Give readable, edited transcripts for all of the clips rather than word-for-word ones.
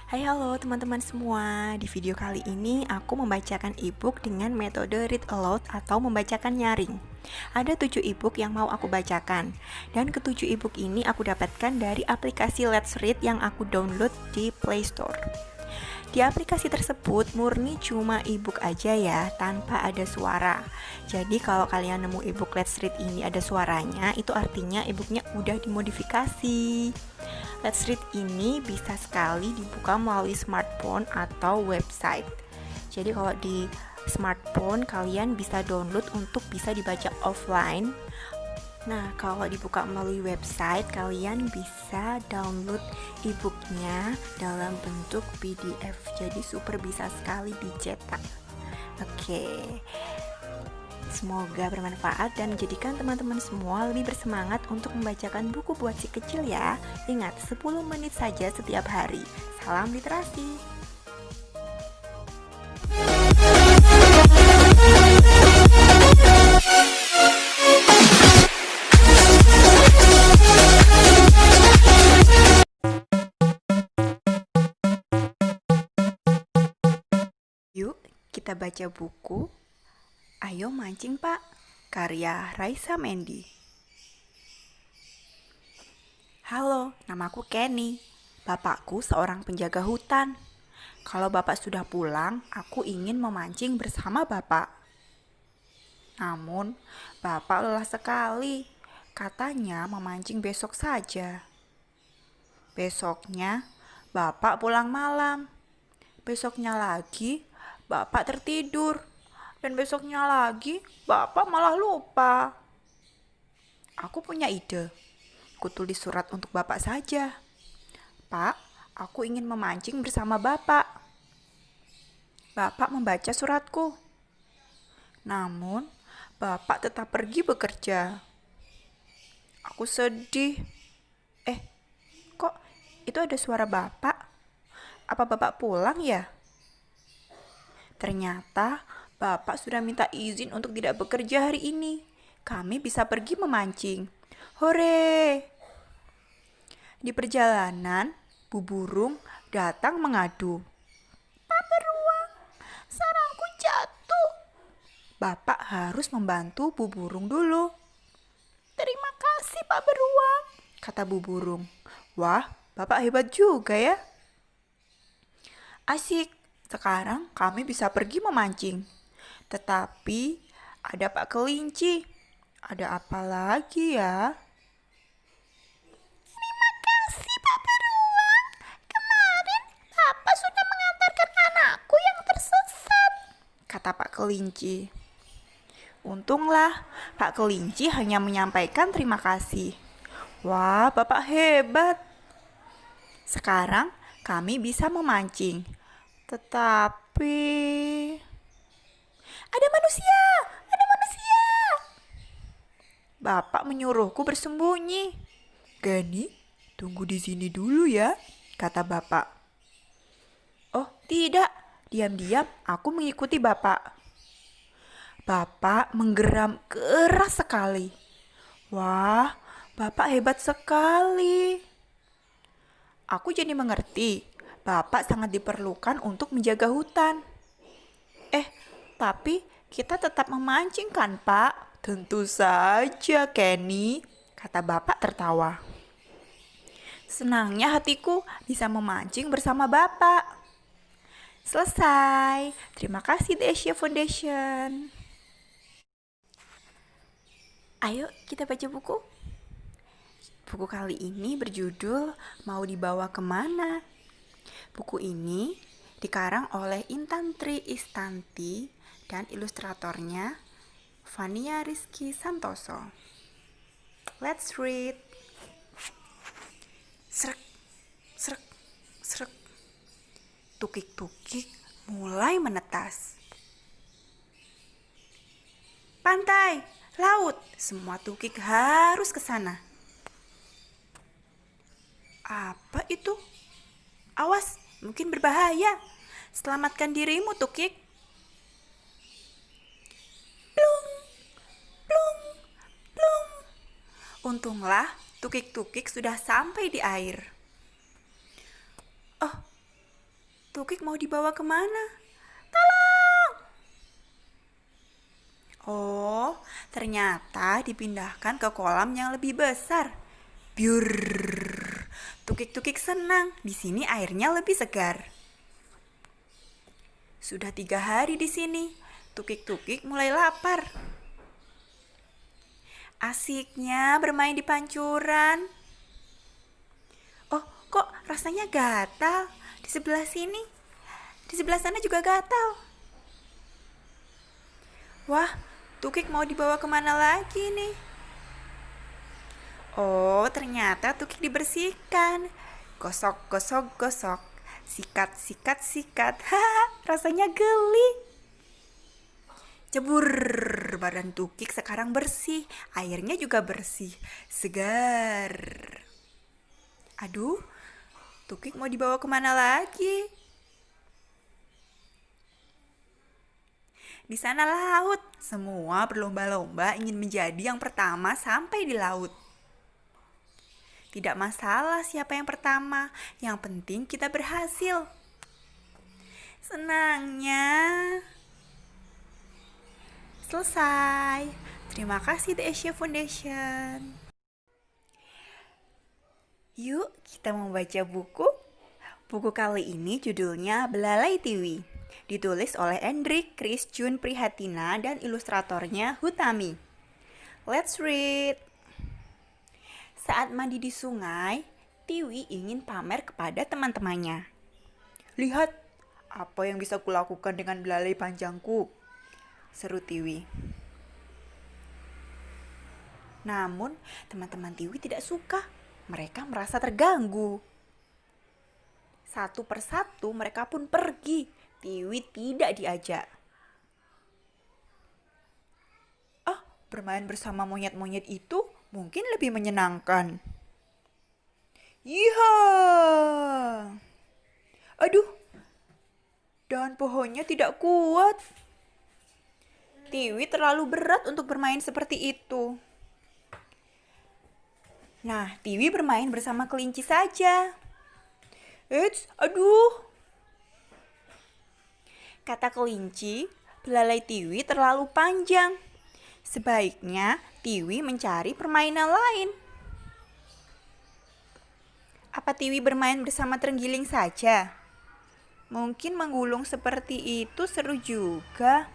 Hai halo teman-teman semua. Di video kali ini aku membacakan ebook dengan metode read aloud atau membacakan nyaring. Ada 7 ebook yang mau aku bacakan. Dan ketujuh ebook ini aku dapatkan dari aplikasi Let's Read yang aku download di Play Store. Di aplikasi tersebut murni cuma ebook aja ya, tanpa ada suara. Jadi kalau kalian nemu ebook Let's Read ini ada suaranya, itu artinya ebooknya udah dimodifikasi. Let's Read ini bisa sekali dibuka melalui smartphone atau website. Jadi kalau di smartphone kalian bisa download untuk bisa dibaca offline. Nah, kalau dibuka melalui website, kalian bisa download e-booknya dalam bentuk PDF. Jadi super bisa sekali dicetak. Oke. Semoga bermanfaat dan menjadikan teman-teman semua lebih bersemangat untuk membacakan buku buat si kecil ya. Ingat, 10 menit saja setiap hari. Salam literasi. Yuk, kita baca buku Ayo Mancing Pak, karya Raisa Mendy. Halo, namaku Kenny. Bapakku seorang penjaga hutan. Kalau bapak sudah pulang, aku ingin memancing bersama bapak. Namun, bapak lelah sekali. Katanya memancing besok saja. Besoknya, bapak pulang malam. Besoknya lagi, bapak tertidur. Dan besoknya lagi, bapak malah lupa. Aku punya ide. Aku tulis surat untuk bapak saja. Pak, aku ingin memancing bersama bapak. Bapak membaca suratku. Namun, bapak tetap pergi bekerja. Aku sedih. Kok itu ada suara bapak? Apa bapak pulang ya? Ternyata bapak sudah minta izin untuk tidak bekerja hari ini. Kami bisa pergi memancing. Hore! Di perjalanan, Bu Burung datang mengadu. Pak Beruang, sarangku jatuh. Bapak harus membantu Bu Burung dulu. Terima kasih Pak Beruang, kata Bu Burung. Wah, bapak hebat juga ya. Asik, sekarang kami bisa pergi memancing. Tetapi ada Pak Kelinci. Ada apa lagi ya? Terima kasih Pak Beruang. Kemarin Bapak sudah mengantarkan anakku yang tersesat, kata Pak Kelinci. Untunglah Pak Kelinci hanya menyampaikan terima kasih. Wah, Bapak hebat. Sekarang kami bisa memancing. Tetapi ada manusia, ada manusia. Bapak menyuruhku bersembunyi. Gani, tunggu di sini dulu ya, kata bapak. Oh, tidak. Diam-diam aku mengikuti bapak. Bapak menggeram keras sekali. Wah, bapak hebat sekali. Aku jadi mengerti, bapak sangat diperlukan untuk menjaga hutan. Tapi kita tetap memancing kan, Pak? Tentu saja, Kenny, kata bapak tertawa. Senangnya hatiku bisa memancing bersama bapak. Selesai. Terima kasih The Asia Foundation. Ayo kita baca buku. Buku kali ini berjudul Mau Dibawa Kemana? Buku ini dikarang oleh Intan Tri Istanti dan ilustratornya Fania Rizky Santoso. Let's read. Srek, srek, srek. Tukik-tukik mulai menetas. Pantai, laut, semua tukik harus ke sana. Apa itu? Awas, mungkin berbahaya. Selamatkan dirimu, tukik. Plung, plung, plung. Untunglah tukik-tukik sudah sampai di air. Oh, Tukik mau dibawa kemana? Tolong! Oh, ternyata dipindahkan ke kolam yang lebih besar. Biur. Tukik-tukik senang, di sini airnya lebih segar. Sudah 3 hari di sini, tukik-tukik mulai lapar. Asiknya bermain di pancuran. Oh, kok rasanya gatal? Di sebelah sini, di sebelah sana juga gatal. Wah, tukik mau dibawa kemana lagi nih? Oh, ternyata tukik dibersihkan. Gosok, gosok, gosok. Sikat, sikat, sikat. Haha, rasanya geli. Cebur, badan tukik sekarang bersih. Airnya juga bersih. Segar. Aduh, tukik mau dibawa kemana lagi? Di sana laut. Semua berlomba-lomba ingin menjadi yang pertama sampai di laut. Tidak masalah siapa yang pertama, yang penting kita berhasil. Senangnya. Selesai. Terima kasih The Asia Foundation. Yuk, kita membaca buku. Buku kali ini judulnya Belalai Tiwi. Ditulis oleh Hendrik Chris Jun Prihatina dan ilustratornya Hutami. Let's read. Saat mandi di sungai, Tiwi ingin pamer kepada teman-temannya. Lihat, apa yang bisa kulakukan dengan belalai panjangku, seru Tiwi. Namun, teman-teman Tiwi tidak suka. Mereka merasa terganggu. Satu persatu mereka pun pergi. Tiwi tidak diajak. Bermain bersama monyet-monyet itu mungkin lebih menyenangkan. Iya. Aduh, dahan pohonnya tidak kuat. Tiwi terlalu berat untuk bermain seperti itu. Nah, Tiwi bermain bersama kelinci saja. Eits, aduh. Kata kelinci, belalai Tiwi terlalu panjang. Sebaiknya Tiwi mencari permainan lain. Apa Tiwi bermain bersama terenggiling saja? Mungkin menggulung seperti itu seru juga.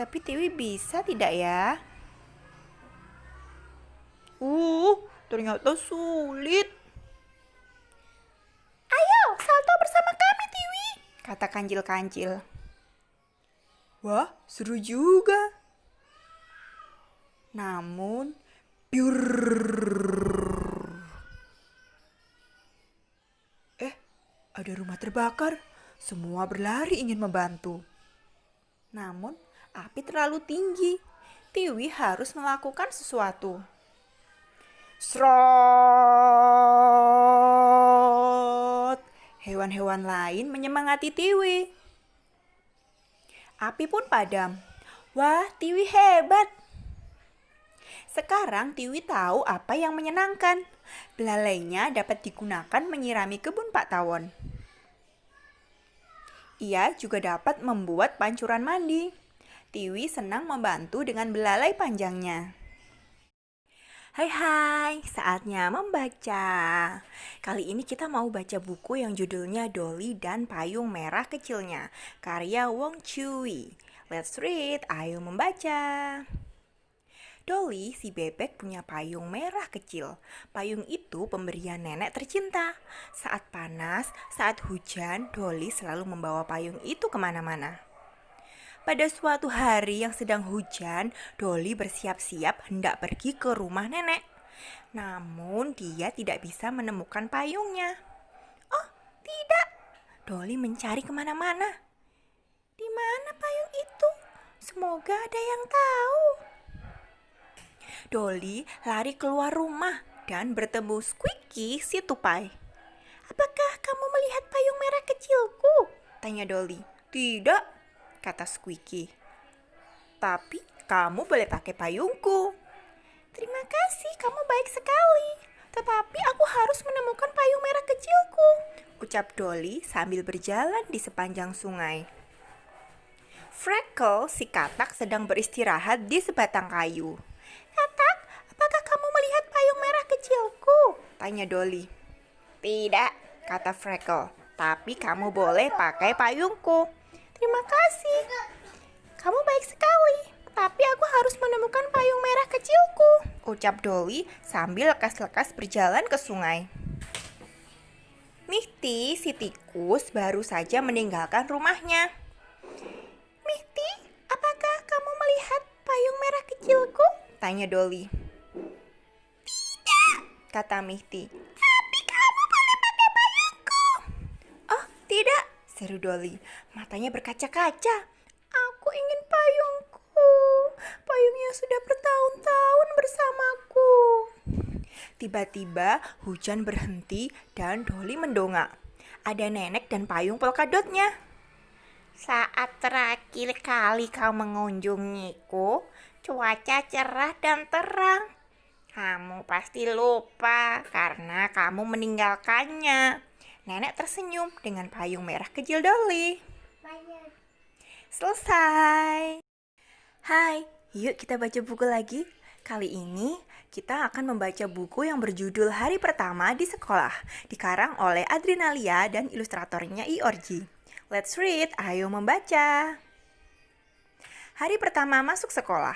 Tapi Tiwi bisa tidak ya? Ternyata sulit. Ayo, salto bersama kami, Tiwi, kata kancil-kancil. Wah, seru juga. Namun, piur. Ada rumah terbakar. Semua berlari ingin membantu. Namun, api terlalu tinggi. Tiwi harus melakukan sesuatu. Srot. Hewan-hewan lain menyemangati Tiwi. Api pun padam. Wah, Tiwi hebat. Sekarang Tiwi tahu apa yang menyenangkan. Belalainya dapat digunakan menyirami kebun Pak Tawon. Ia juga dapat membuat pancuran mandi. Tiwi senang membantu dengan belalai panjangnya. Hai, saatnya membaca. Kali ini kita mau baca buku yang judulnya Dolly dan Payung Merah Kecilnya, karya Wong Chui. Let's read, ayo membaca. Dolly, si bebek, punya payung merah kecil. Payung itu pemberian nenek tercinta. Saat panas, saat hujan, Dolly selalu membawa payung itu kemana-mana. Pada suatu hari yang sedang hujan, Dolly bersiap-siap hendak pergi ke rumah nenek. Namun dia tidak bisa menemukan payungnya. Oh, tidak! Dolly mencari kemana-mana. Di mana payung itu? Semoga ada yang tahu. Dolly lari keluar rumah dan bertemu Squeaky si tupai. Apakah kamu melihat payung merah kecilku? Tanya Dolly. Tidak, kata Squeaky. Tapi kamu boleh pakai payungku. Terima kasih, kamu baik sekali. Tetapi aku harus menemukan payung merah kecilku, ucap Dolly sambil berjalan di sepanjang sungai. Freckle, si katak, sedang beristirahat di sebatang kayu. Katak, apakah kamu melihat payung merah kecilku? Tanya Dolly. Tidak, kata Freckle, tapi kamu boleh pakai payungku. Terima kasih. Kamu baik sekali, tapi aku harus menemukan payung merah kecilku, ucap Dolly sambil lekas-lekas berjalan ke sungai. Mihti, si tikus, baru saja meninggalkan rumahnya. Mihti, apakah kamu melihat payung merah kecilku? Tanya Dolly. Tidak, kata Mihti. Tapi kamu boleh pakai payungku. Oh, tidak, seru Dolly. Matanya berkaca-kaca. Aku ingin payungku. Payungnya sudah bertahun-tahun bersamaku. Tiba-tiba hujan berhenti dan Dolly mendongak. Ada nenek dan payung polkadotnya. Saat terakhir kali kau mengunjungiku, cuaca cerah dan terang. Kamu pasti lupa karena kamu meninggalkannya. Nenek tersenyum dengan payung merah kecil Dolly. Selesai. Hai, yuk kita baca buku lagi. Kali ini kita akan membaca buku yang berjudul Hari Pertama di Sekolah, dikarang oleh Adrenalia dan ilustratornya Iorgi. Let's read, ayo membaca. Hari pertama masuk sekolah.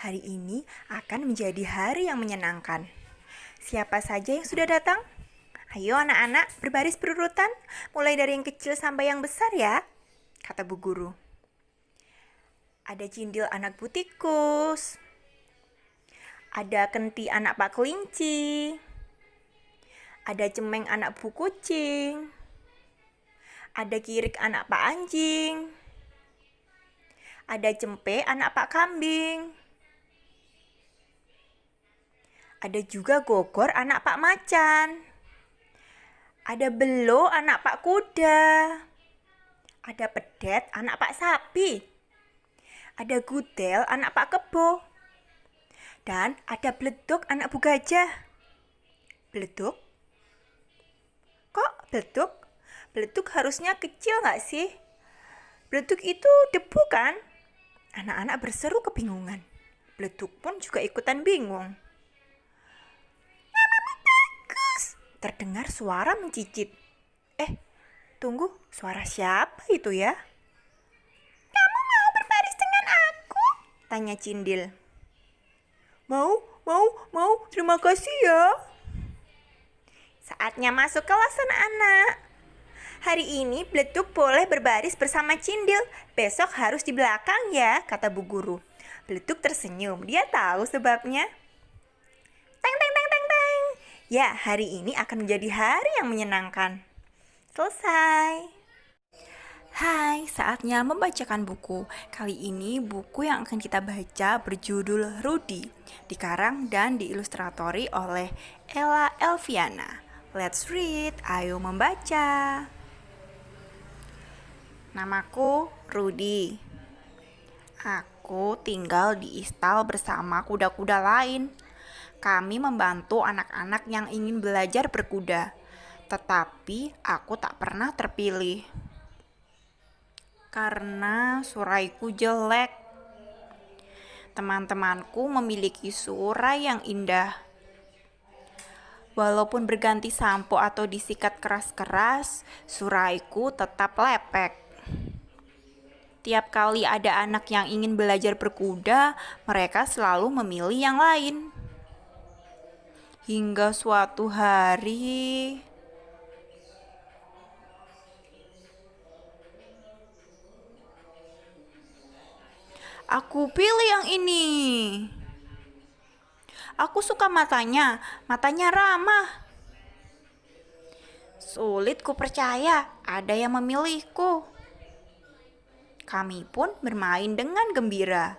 Hari ini akan menjadi hari yang menyenangkan. Siapa saja yang sudah datang? Ayo anak-anak berbaris berurutan, mulai dari yang kecil sampai yang besar ya, kata Bu Guru. Ada Cindil anak Bu Tikus. Ada Kenti anak Pak Kelinci. Ada Cemeng anak Bu Kucing. Ada Kirik anak Pak Anjing. Ada Cempe anak Pak Kambing. Ada juga Gogor anak Pak Macan. Ada Belo anak Pak Kuda. Ada Pedet anak Pak Sapi. Ada Gudel anak Pak Kebo. Dan ada Bleduk anak Bu Gajah. Bleduk? Kok bleduk? Bleduk harusnya kecil gak sih? Bleduk itu debu kan? Anak-anak berseru kebingungan. Bleduk pun juga ikutan bingung. Namamu bagus, terdengar suara mencicit. Tunggu, suara siapa itu ya? Kamu mau berbaris dengan aku? Tanya Cindil. Mau, terima kasih ya. Saatnya masuk kelas anak-anak. Hari ini Bleduk boleh berbaris bersama Cindil. Besok harus di belakang ya, kata Bu Guru. Bleduk tersenyum, dia tahu sebabnya. Teng, teng, teng, teng, teng. Ya, hari ini akan menjadi hari yang menyenangkan. Selesai. Hai, saatnya membacakan buku. Kali ini buku yang akan kita baca berjudul Rudy, dikarang dan diilustratori oleh Ella Elviana. Let's read, ayo membaca. Namaku Rudy. Aku tinggal di istal bersama kuda-kuda lain. Kami membantu anak-anak yang ingin belajar berkuda, tetapi aku tak pernah terpilih karena suraiku jelek. Teman-temanku memiliki surai yang indah. Walaupun berganti sampo atau disikat keras-keras, suraiku tetap lepek. Tiap kali ada anak yang ingin belajar berkuda, mereka selalu memilih yang lain. Hingga suatu hari, aku pilih yang ini. Aku suka matanya ramah. Sulit ku percaya ada yang memilihku. Kami pun bermain dengan gembira.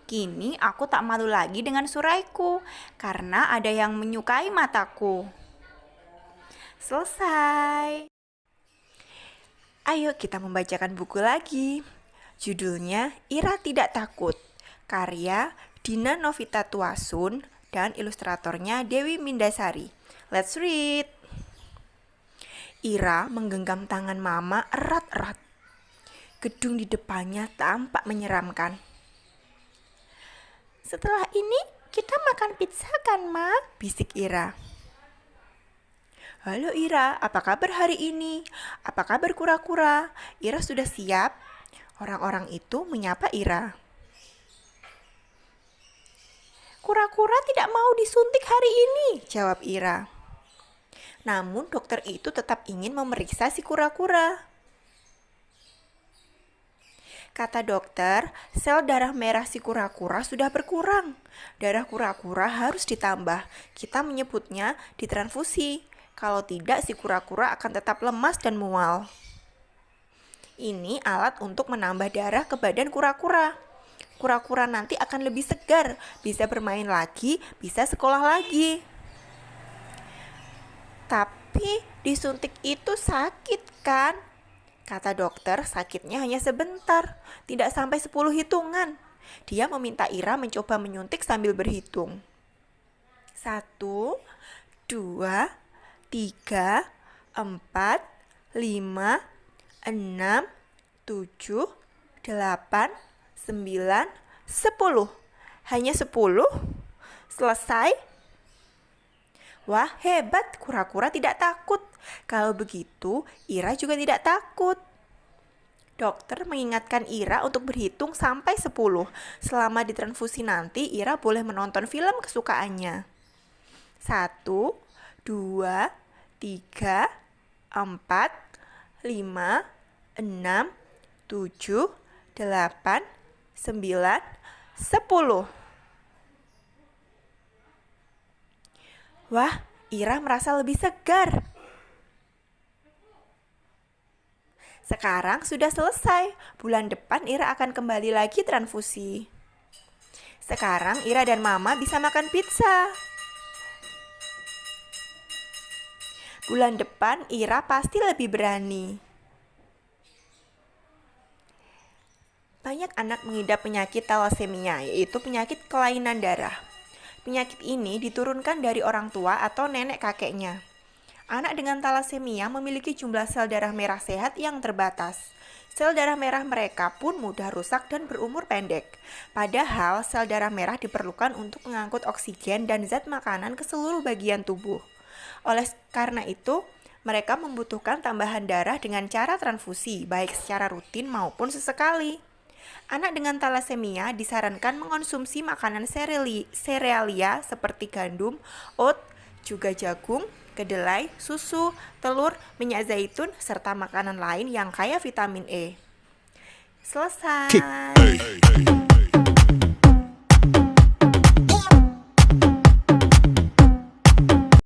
Kini aku tak malu lagi dengan suraiku karena ada yang menyukai mataku. Selesai. Ayo kita membacakan buku lagi. Judulnya Ira Tidak Takut, karya Dina Novita Tuasun dan ilustratornya Dewi Mindasari. Let's read. Ira menggenggam tangan Mama erat-erat. Gedung di depannya tampak menyeramkan. "Setelah ini kita makan pizza kan, Ma?" bisik Ira. "Halo Ira, apa kabar hari ini? Apa kabar kura-kura? Ira sudah siap?" Orang-orang itu menyapa Ira. "Kura-kura tidak mau disuntik hari ini," jawab Ira. Namun dokter itu tetap ingin memeriksa si kura-kura. Kata dokter, sel darah merah si kura-kura sudah berkurang. Darah kura-kura harus ditambah. Kita menyebutnya ditransfusi. Kalau tidak, si kura-kura akan tetap lemas dan mual. Ini alat untuk menambah darah ke badan kura-kura. Kura-kura nanti akan lebih segar, bisa bermain lagi, bisa sekolah lagi. "Tapi disuntik itu sakit kan?" Kata dokter, sakitnya hanya sebentar, tidak sampai 10 hitungan. Dia meminta Ira mencoba menyuntik sambil berhitung. 1, 2, 3, 4, 5, 6, 7, 8, 9, 10. Hanya 10? Selesai? Wah, hebat, kura-kura tidak takut. Kalau begitu, Ira juga tidak takut. Dokter mengingatkan Ira untuk berhitung sampai 10. Selama ditransfusi nanti, Ira boleh menonton film kesukaannya. 1, 2, 3, 4, 5, 6, 7, 8, 9, 10. Wah, Ira merasa lebih segar. Sekarang sudah selesai. Bulan depan Ira akan kembali lagi transfusi. Sekarang Ira dan Mama bisa makan pizza. Bulan depan Ira pasti lebih berani. Banyak anak mengidap penyakit thalassemia, yaitu penyakit kelainan darah. Penyakit ini diturunkan dari orang tua atau nenek kakeknya. Anak dengan thalassemia memiliki jumlah sel darah merah sehat yang terbatas. Sel darah merah mereka pun mudah rusak dan berumur pendek. Padahal sel darah merah diperlukan untuk mengangkut oksigen dan zat makanan ke seluruh bagian tubuh. Oleh karena itu, mereka membutuhkan tambahan darah dengan cara transfusi, baik secara rutin maupun sesekali. Anak dengan thalassemia disarankan mengonsumsi makanan serealia seperti gandum, oat, juga jagung, kedelai, susu, telur, minyak zaitun, serta makanan lain yang kaya vitamin E. Selesai.